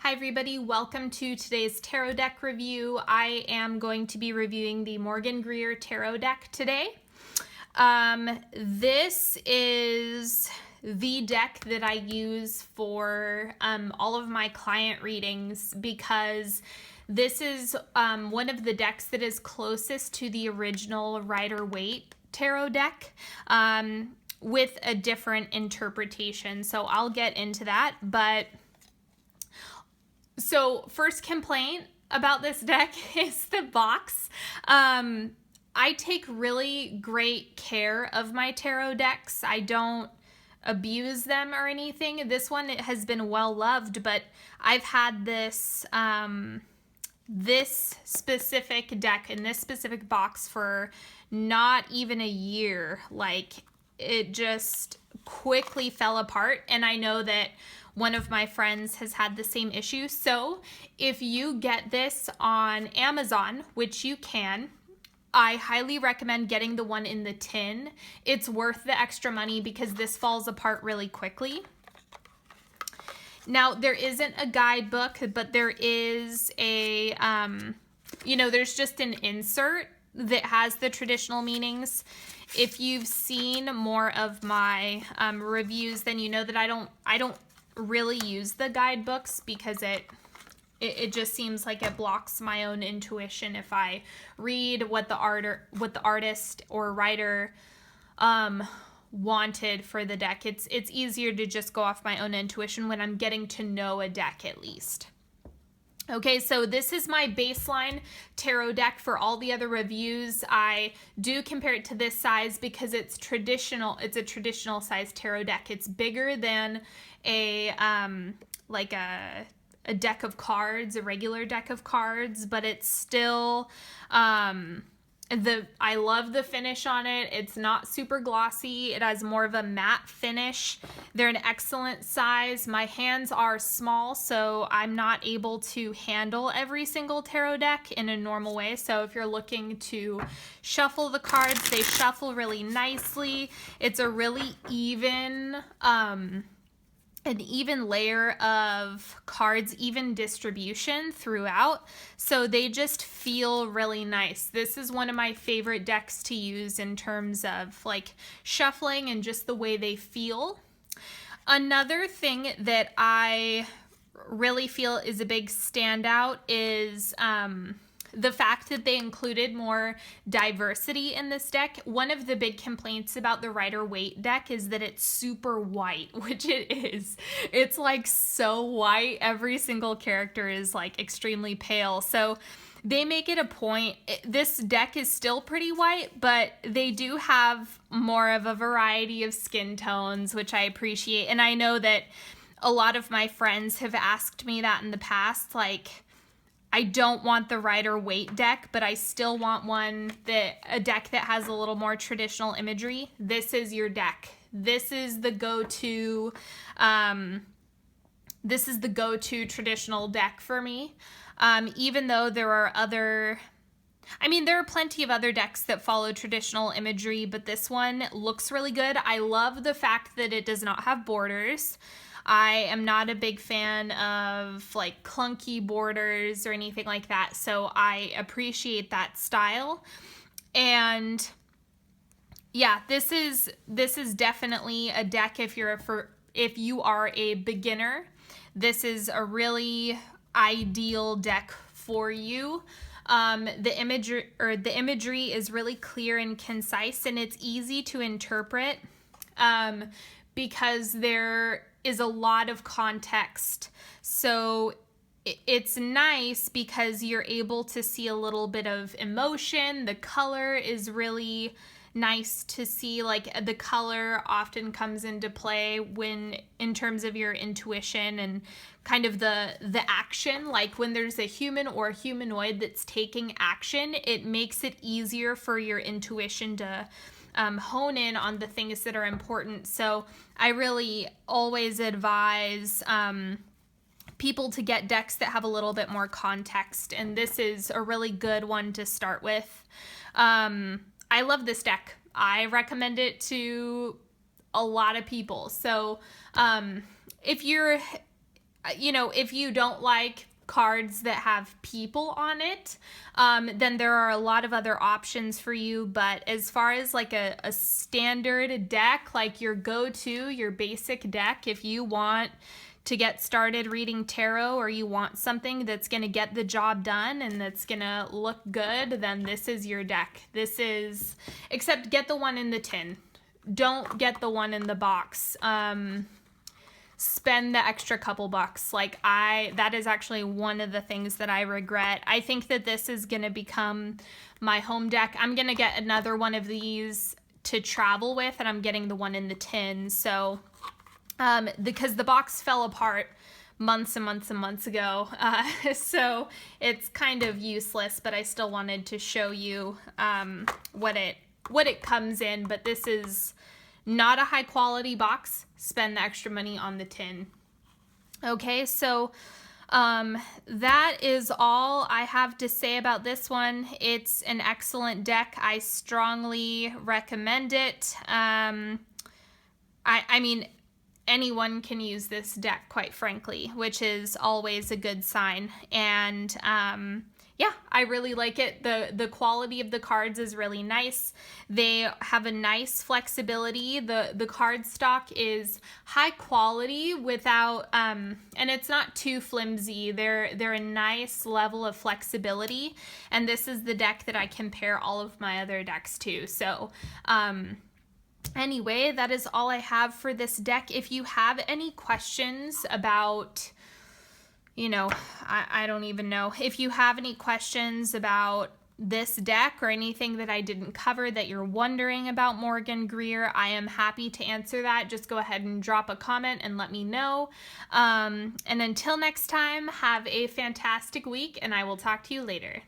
Hi everybody, welcome to today's tarot deck review. I am going to be reviewing the Morgan-Greer tarot deck today. This is the deck that I use for all of my client readings because this is one of the decks that is closest to the original Rider-Waite tarot deck with a different interpretation. So I'll get into that, but so first complaint about this deck is the box. I take really great care of my tarot decks. I don't abuse them or anything. This one, it has been well loved, but I've had this this specific deck in this specific box for not even a year. Like, it just quickly fell apart, and I know that one of my friends has had the same issue. So if you get this on Amazon, which you can, I highly recommend getting the one in the tin. It's worth the extra money because this falls apart really quickly. Now, there isn't a guidebook, but there is a, there's just an insert that has the traditional meanings. If you've seen more of my reviews, then you know that I don't really use the guidebooks because it just seems like it blocks my own intuition if I read what the artist or writer wanted for the deck. It's easier to just go off my own intuition when I'm getting to know a deck at least. Okay, so this is my baseline tarot deck. For all the other reviews, I do compare it to this size because it's traditional. It's a traditional size tarot deck. It's bigger than a deck of cards, a regular deck of cards, but it's still I love the finish on it. It's not super glossy. It has more of a matte finish. They're an excellent size. My hands are small, so I'm not able to handle every single tarot deck in a normal way. So if you're looking to shuffle the cards, they shuffle really nicely. It's a really an even layer of cards, even distribution throughout, so they just feel really nice. This is one of my favorite decks to use in terms of like shuffling and just the way they feel. Another thing that I really feel is a big standout is the fact that they included more diversity in this deck. One of the big complaints about the Rider-Waite deck is that it's super white, which it is. It's like so white. Every single character is like extremely pale. So they make it a point. This deck is still pretty white, but they do have more of a variety of skin tones, which I appreciate. And I know that a lot of my friends have asked me that in the past, like, I don't want the Rider-Waite deck, but I still want a deck that has a little more traditional imagery. This is your deck. This is the go-to traditional deck for me. Even though there are there are plenty of other decks that follow traditional imagery, but this one looks really good. I love the fact that it does not have borders. I am not a big fan of like clunky borders or anything like that, so I appreciate that style. And yeah, this is definitely a deck if you are a beginner. This is a really ideal deck for you. The imagery is really clear and concise, and it's easy to interpret because there is a lot of context. So it's nice because you're able to see a little bit of emotion. The color is really nice to see. Like, the color often comes into play in terms of your intuition and kind of the action. Like, when there's a human or a humanoid that's taking action, it makes it easier for your intuition to hone in on the things that are important. So I really always advise people to get decks that have a little bit more context, and this is a really good one to start with. I love this deck. I recommend it to a lot of people. So if you're you know, if you don't like cards that have people on it, then there are a lot of other options for you. But as far as like a standard deck, like your go-to, your basic deck, if you want to get started reading tarot, or you want something that's going to get the job done and that's going to look good, then this is your deck. This is, except get the one in the tin. Don't get the one in the box. Spend the extra couple bucks. Like that is actually one of the things that I regret. I think that this is going to become my home deck. I'm going to get another one of these to travel with, and I'm getting the one in the tin. So, because the box fell apart months and months and months ago. So it's kind of useless, but I still wanted to show you, what it comes in. But this is not a high quality box. Spend the extra money on the tin. Okay, so that is all I have to say about this one. It's an excellent deck. I strongly recommend it. I mean, anyone can use this deck, quite frankly, which is always a good sign. And yeah, I really like it. The quality of the cards is really nice. They have a nice flexibility. The card stock is high quality without, and it's not too flimsy. They're a nice level of flexibility. And this is the deck that I compare all of my other decks to. So, anyway, that is all I have for this deck. If you have any questions about, you know, I don't even know. If you have any questions about this deck or anything that I didn't cover that you're wondering about Morgan-Greer, I am happy to answer that. Just go ahead and drop a comment and let me know. And until next time, have a fantastic week, and I will talk to you later.